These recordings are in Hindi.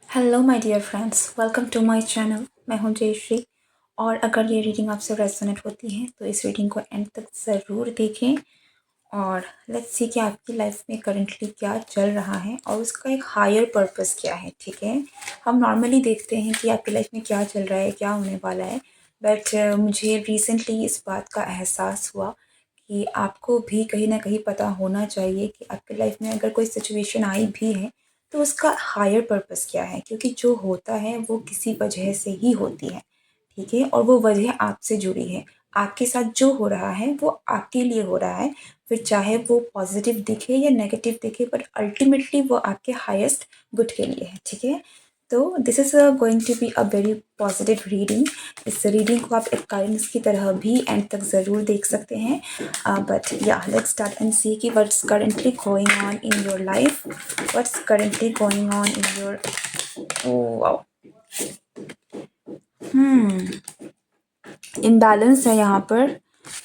Hello my dear friends, welcome to my channel. मैं हूं जयश्री। और अगर ये रीडिंग आपसे रेजोनेट होती है तो इस रीडिंग को एंड तक ज़रूर देखें और लेट्स सी कि आपकी लाइफ में करंटली क्या चल रहा है और उसका एक हायर पर्पस क्या है। ठीक है, हम नॉर्मली देखते हैं कि आपकी लाइफ में क्या चल रहा है, क्या होने वाला है, बट मुझे रिसेंटली इस बात का एहसास हुआ कि आपको भी कहीं ना कहीं पता होना चाहिए कि आपकी लाइफ में अगर कोई सिचुएशन आई भी है तो उसका हायर पर्पस क्या है, क्योंकि जो होता है वो किसी वजह से ही होती है। ठीक है, और वो वजह आपसे जुड़ी है। आपके साथ जो हो रहा है वो आपके लिए हो रहा है, फिर चाहे वो पॉजिटिव दिखे या नेगेटिव दिखे, बट अल्टीमेटली वो आपके हाईएस्ट गुड के लिए है। ठीक है, तो this is going to be a very positive reading. इस रीडिंग को आप एक गाइडेंस की तरह भी एंड तक ज़रूर देख सकते हैं। बट या लेट्स स्टार्ट एंड सी कि what's currently going on in your life, what's currently going on in your imbalance है यहाँ पर,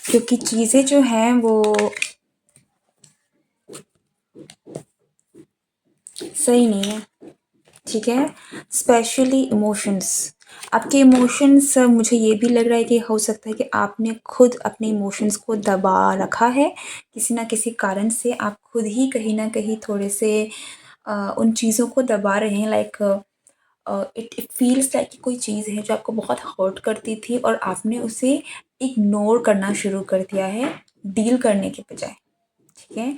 क्योंकि चीज़ें जो हैं वो सही नहीं है। ठीक है, स्पेशली इमोशंस, आपके इमोशंस, मुझे ये भी लग रहा है कि हो सकता है कि आपने खुद अपने इमोशंस को दबा रखा है किसी ना किसी कारण से। आप खुद ही कहीं ना कहीं थोड़े से उन चीज़ों को दबा रहे हैं। Like it it feels like कि कोई चीज़ है जो आपको बहुत हर्ट करती थी और आपने उसे इग्नोर करना शुरू कर दिया है, डील करने के बजाय। ठीक है,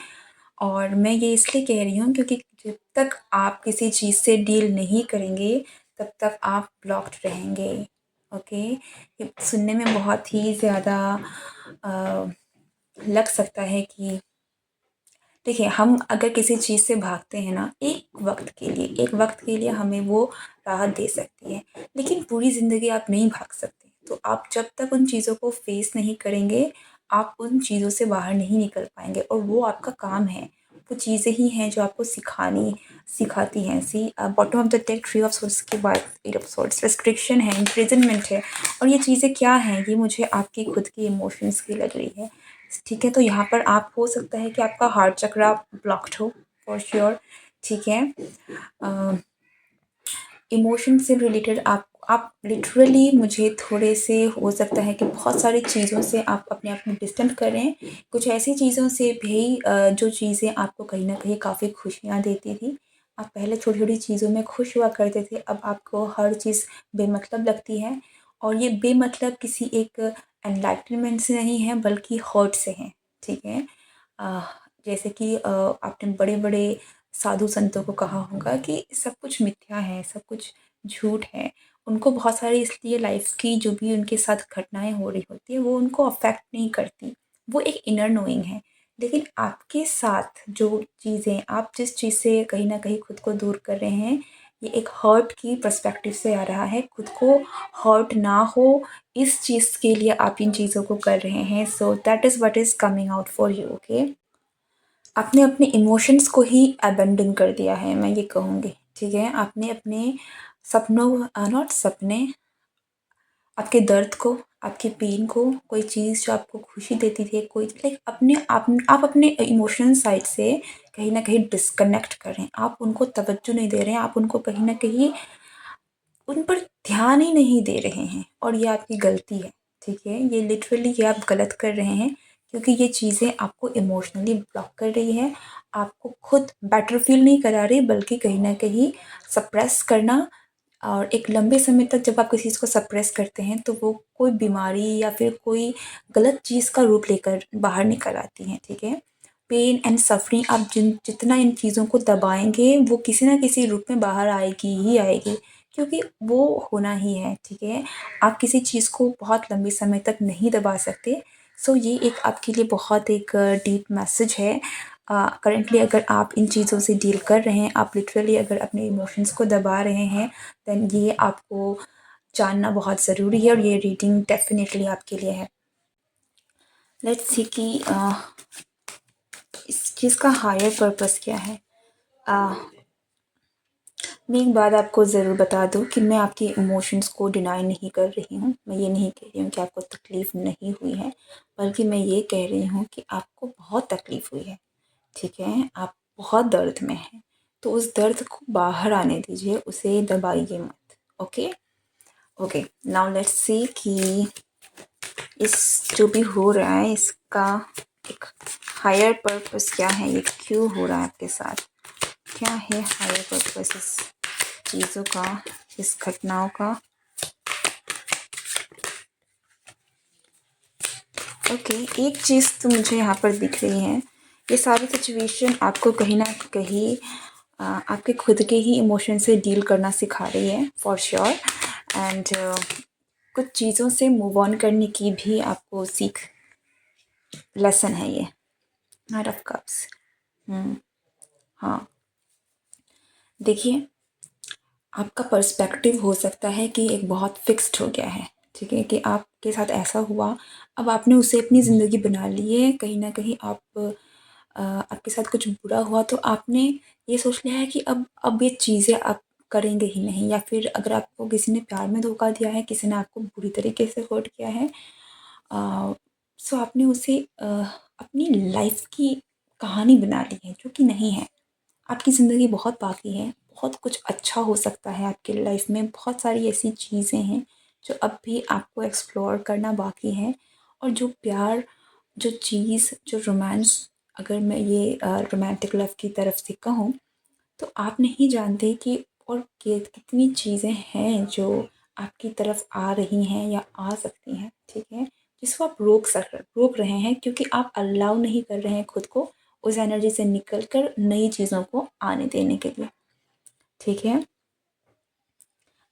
और मैं ये इसलिए कह रही हूँ क्योंकि जब तक आप किसी चीज़ से डील नहीं करेंगे तब तक आप ब्लॉक्ड रहेंगे। ओके, ये सुनने में बहुत ही ज़्यादा लग सकता है कि देखिए, हम अगर किसी चीज़ से भागते हैं ना, एक वक्त के लिए हमें वो राहत दे सकती है, लेकिन पूरी ज़िंदगी आप नहीं भाग सकते। तो आप जब तक उन चीज़ों को फेस नहीं करेंगे, आप उन चीज़ों से बाहर नहीं निकल पाएंगे, और वो आपका काम है। वो चीज़ें ही हैं जो आपको सिखाती हैं। See bottom of the deck, three of swords के बाद एट ऑफ सोर्ड्स, रिस्ट्रिक्शन है, इम्प्रिजनमेंट है। और ये चीज़ें क्या हैं, ये मुझे आपकी खुद की इमोशंस की लग रही है। ठीक है, तो यहाँ पर आप हो सकता है कि आपका हार्ट चक्रा ब्लॉक्ड हो, फॉर श्योर। ठीक है, इमोशन से रिलेटेड आप लिटरली, मुझे थोड़े से हो सकता है कि बहुत सारी चीज़ों से आप अपने आप में डिस्टेंट करें। कुछ ऐसी चीज़ों से भी जो चीज़ें आपको कहीं ना कहीं काफ़ी खुशियाँ देती थी। आप पहले छोटी छोटी चीज़ों में खुश हुआ करते थे, अब आपको हर चीज़ बेमतलब लगती है। और ये बेमतलब किसी एक एनलाइटनमेंट से नहीं है, बल्कि हर्ट से है। ठीक है, अ, जैसे कि आपने बड़े बड़े साधु संतों को कहा होगा कि सब कुछ मिथ्या है, सब कुछ झूठ है। उनको बहुत सारी इसलिए लाइफ की जो भी उनके साथ घटनाएं हो रही होती है वो उनको अफेक्ट नहीं करती, वो एक इनर नोइंग है। लेकिन आपके साथ जो चीज़ें, आप जिस चीज़ से कहीं ना कहीं खुद को दूर कर रहे हैं, ये एक हर्ट की पर्सपेक्टिव से आ रहा है। खुद को हर्ट ना हो, इस चीज़ के लिए आप इन चीज़ों को कर रहे हैं। So that is what is coming out for you. Okay, आपने अपने इमोशंस को ही अबेंडन कर दिया है, मैं ये कहूँगी। ठीक है, आपने अपने सपनों, नॉट सपने, आपके दर्द को, आपके पेन को, कोई चीज़ जो आपको खुशी देती थी, कोई लाइक अपने आप अपने इमोशनल साइड से कहीं न कहीं डिस्कनेक्ट कर रहे हैं। आप उनको तवज्जो नहीं दे रहे हैं, आप उनको कहीं न कहीं उन पर ध्यान ही नहीं दे रहे हैं, और ये आपकी गलती है। ठीक है, ये लिटरली ये आप गलत कर रहे हैं, क्योंकि ये चीज़ें आपको इमोशनली ब्लॉक कर रही है, आपको खुद बेटर फील नहीं करा रही, बल्कि कहीं न कहीं सप्रेस करना। और एक लंबे समय तक जब आप किसी चीज़ को सप्रेस करते हैं तो वो कोई बीमारी या फिर कोई गलत चीज़ का रूप लेकर बाहर निकल आती हैं। ठीक है, पेन एंड सफरिंग, आप जितना इन चीज़ों को दबाएंगे वो किसी ना किसी रूप में बाहर आएगी ही आएगी, क्योंकि वो होना ही है। ठीक है, आप किसी चीज़ को बहुत लंबे समय तक नहीं दबा सकते। सो ये एक आपके लिए बहुत एक डीप मैसेज है। करेंटली अगर आप इन चीज़ों से डील कर रहे हैं, आप लिटरली अगर अपने इमोशंस को दबा रहे हैं, देन ये आपको जानना बहुत ज़रूरी है, और ये रीडिंग डेफिनेटली आपके लिए है। लेट्स सी कि इस चीज़ का हायर पर्पस क्या है। मैं एक बात आपको ज़रूर बता दूँ कि मैं आपके इमोशंस को डिनाई नहीं कर रही हूँ। मैं ये नहीं कह रही हूँ कि आपको तकलीफ़ नहीं हुई है, बल्कि मैं ये कह रही हूँ कि आपको बहुत तकलीफ़ हुई है। ठीक है, आप बहुत दर्द में हैं। तो उस दर्द को बाहर आने दीजिए, उसे दबाइए मत। Okay okay, now let's see कि इस जो भी हो रहा है इसका एक हायर पर्पस क्या है, ये क्यों हो रहा है आपके साथ, क्या है हायर पर्पस इस चीज़ों का, इस घटनाओं का। ओके, एक चीज़ तो मुझे यहाँ पर दिख रही है, ये सारी सिचुएशन आपको कहीं ना कहीं आपके खुद के ही इमोशन से डील करना सिखा रही है फॉर श्योर। एंड कुछ चीज़ों से मूव ऑन करने की भी आपको सीख, लेसन है ये। Night of cups. हाँ, देखिए, आपका पर्सपेक्टिव हो सकता है कि एक बहुत फिक्स्ड हो गया है, ठीक है, कि आपके साथ ऐसा हुआ, अब आपने उसे अपनी ज़िंदगी बना ली है। कहीं ना कहीं आपके साथ कुछ बुरा हुआ तो आपने ये सोच लिया है कि अब ये चीज़ें आप करेंगे ही नहीं, या फिर अगर आपको किसी ने प्यार में धोखा दिया है, किसी ने आपको बुरी तरीके से हर्ट किया है, सो आपने उसे अपनी लाइफ की कहानी बना ली है, जो कि नहीं है। आपकी ज़िंदगी बहुत बाकी है, बहुत कुछ अच्छा हो सकता है आपकी लाइफ में, बहुत सारी ऐसी चीज़ें हैं जो अब भी आपको एक्सप्लोर करना बाकी है। और जो प्यार, जो चीज़, जो रोमांस, अगर मैं ये रोमांटिक लव की तरफ से कहूँ, तो आप नहीं जानते कि और कितनी चीज़ें हैं जो आपकी तरफ आ रही हैं या आ सकती हैं, ठीक है, जिसको आप रोक रहे हैं क्योंकि आप अलाउ नहीं कर रहे हैं खुद को उस एनर्जी से निकल कर नई चीज़ों को आने देने के लिए, ठीक है।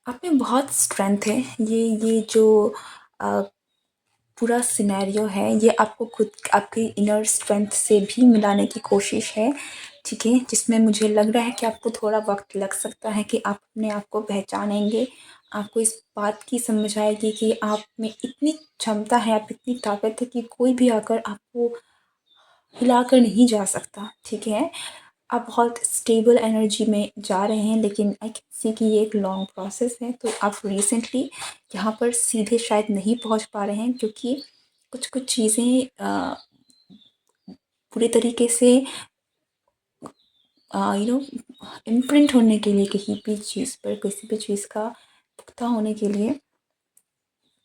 आप में बहुत स्ट्रेंथ है। ये जो अ, पूरा सिनेरियो है, ये आपको खुद आपकी इनर स्ट्रेंथ से भी मिलाने की कोशिश है, ठीक है, जिसमें मुझे लग रहा है कि आपको थोड़ा वक्त लग सकता है कि आप अपने आप को पहचानेंगे, आपको इस बात की समझ आएगी कि आप में इतनी क्षमता है, आप इतनी ताकत है कि कोई भी आकर आपको हिलाकर नहीं जा सकता, ठीक है। आप बहुत स्टेबल एनर्जी में जा रहे हैं, लेकिन आई कैन सी कि ये एक लॉन्ग प्रोसेस है, तो आप रिसेंटली यहाँ पर सीधे शायद नहीं पहुँच पा रहे हैं क्योंकि कुछ चीज़ें पूरे तरीके से यू नो इम्प्रिंट होने के लिए, किसी भी चीज़ पर, किसी भी चीज़ का पुख्ता होने के लिए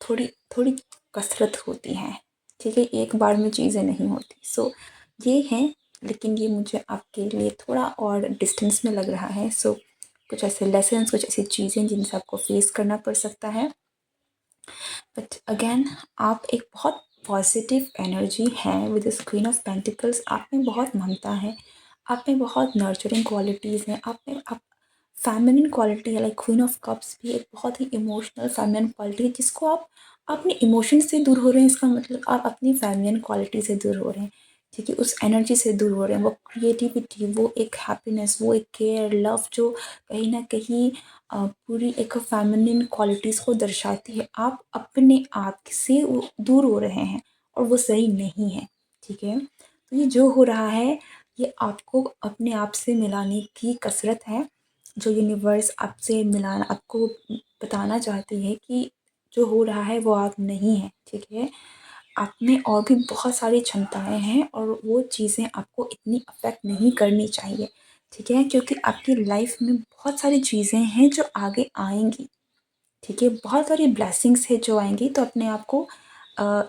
थोड़ी थोड़ी कसरत होती है, ठीक है, एक बार में चीज़ें नहीं होती। सो ये है, लेकिन ये मुझे आपके लिए थोड़ा और डिस्टेंस में लग रहा है। सो कुछ ऐसे लेसन्स, कुछ ऐसी चीज़ें जिनसे आपको फेस करना पड़ सकता है, बट अगेन आप एक बहुत पॉजिटिव एनर्जी है with this queen of pentacles. आप में बहुत ममता है, आप में बहुत नर्चरिंग क्वालिटीज़ हैं, आप फेमिनिन क्वालिटी है, लाइक क्वीन ऑफ कप्स भी एक बहुत ही इमोशनल फेमिनिन क्वालिटी है, जिसको आप अपने इमोशन से दूर हो रहे हैं, इसका मतलब आप अपनी फेमिनिन क्वालिटी से दूर हो रहे हैं, ठीक है, उस एनर्जी से दूर हो रहे हैं। वो क्रिएटिविटी, वो एक हैप्पीनेस, वो एक केयर, लव, जो कहीं ना कहीं पूरी एक फेमिनिन क्वालिटीज़ को दर्शाती है, आप अपने आप से दूर हो रहे हैं और वो सही नहीं है, ठीक है। तो ये जो हो रहा है, ये आपको अपने आप से मिलाने की कसरत है, जो यूनिवर्स आपसे मिलाना, आपको बताना चाहती है कि जो हो रहा है वो आप नहीं हैं, ठीक है। आप में और भी बहुत सारी क्षमताएँ हैं और वो चीज़ें आपको इतनी अफ़ेक्ट नहीं करनी चाहिए, ठीक है, क्योंकि आपकी लाइफ़ में बहुत सारी चीज़ें हैं जो आगे आएँगी, ठीक है, बहुत सारी ब्लेसिंग्स है जो आएँगी। तो अपने आप को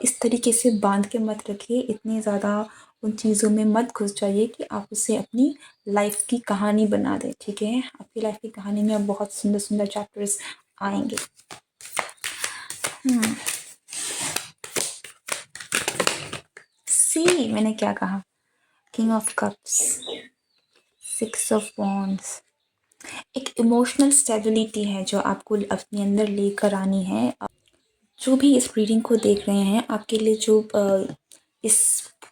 इस तरीके से बाँध के मत रखिए, इतनी ज़्यादा उन चीज़ों में मत घुस जाइए कि आप उसे अपनी लाइफ़ की कहानी बना दें, ठीक है। आपकी लाइफ़ की कहानी में अब बहुत सुंदर-सुंदर चैप्टर्स आएँगे। सी, मैंने क्या कहा? King of cups, 6 of wands, एक इमोशनल स्टेबिलिटी है जो आपको अपने अंदर लेकर आनी है। जो भी इस रीडिंग को देख रहे हैं, आपके लिए जो इस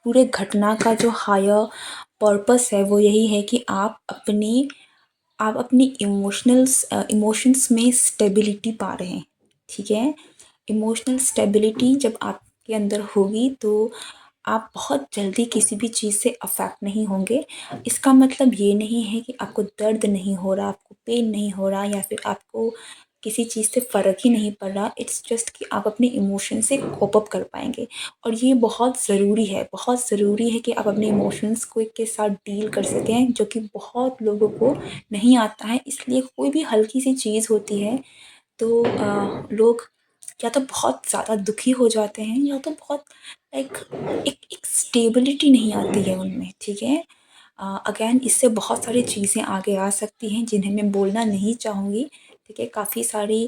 पूरे घटना का जो हायर पर्पस है वो यही है कि आप अपनी इमोशंस में स्टेबिलिटी पा रहे हैं, ठीक है। इमोशनल स्टेबिलिटी जब आपके अंदर होगी तो आप बहुत जल्दी किसी भी चीज़ से अफेक्ट नहीं होंगे। इसका मतलब ये नहीं है कि आपको दर्द नहीं हो रहा, आपको पेन नहीं हो रहा, या फिर आपको किसी चीज़ से फ़र्क ही नहीं पड़ रहा, इट्स जस्ट कि आप अपने इमोशन से कोप अप कर पाएँगे। और ये बहुत ज़रूरी है, बहुत ज़रूरी है कि आप अपने इमोशंस को के साथ डील कर सकें, जो कि बहुत लोगों को नहीं आता है। इसलिए कोई भी हल्की-सी चीज़ होती है तो लोग या तो बहुत ज़्यादा दुखी हो जाते हैं या तो बहुत एक एक एक स्टेबिलिटी नहीं आती है उनमें, ठीक है? अगेन इससे बहुत सारी चीज़ें आगे आ सकती हैं जिन्हें मैं बोलना नहीं चाहूँगी, ठीक है? काफ़ी सारी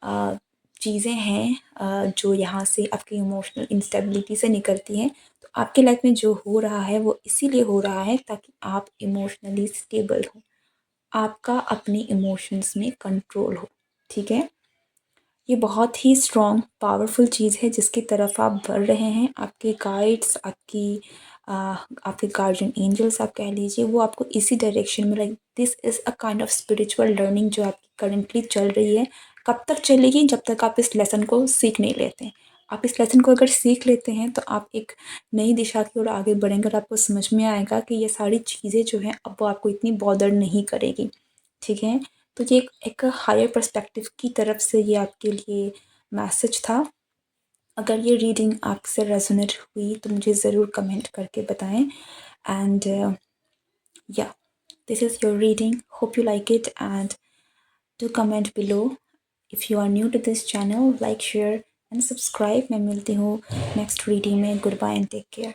अ, चीज़ें हैं जो यहाँ से आपकी इमोशनल इंस्टेबिलिटी से निकलती हैं। तो आपकी लाइफ में जो हो रहा है वो इसीलिए हो रहा है ताकि आप इमोशनली स्टेबल हो, आपका अपने इमोशंस में कंट्रोल हो, ठीक है? ये बहुत ही स्ट्रॉन्ग पावरफुल चीज़ है जिसकी तरफ आप बढ़ रहे हैं। आपके गाइड्स, आपके गार्जियन एंजल्स आप कह लीजिए, वो आपको इसी डायरेक्शन में like this is a kind of spiritual learning जो आपकी करंटली चल रही है। कब तक चलेगी? जब तक आप इस लेसन को सीख नहीं लेते। आप इस लेसन को अगर सीख लेते हैं तो आप एक नई दिशा की ओर आगे बढ़ेंगे और आपको समझ में आएगा कि ये सारी चीज़ें जो हैं अब वो आपको इतनी बॉदर नहीं करेगी, ठीक है? तो ये एक हायर पर्सपेक्टिव की तरफ से ये आपके लिए मैसेज था। अगर ये रीडिंग आपसे रेजोनेट हुई तो मुझे ज़रूर कमेंट करके बताएं। एंड या this is your reading, hope you like it and do comment below. If you are new to this channel, like share and subscribe. मैं मिलती हूँ नेक्स्ट रीडिंग में। Good bye and take care.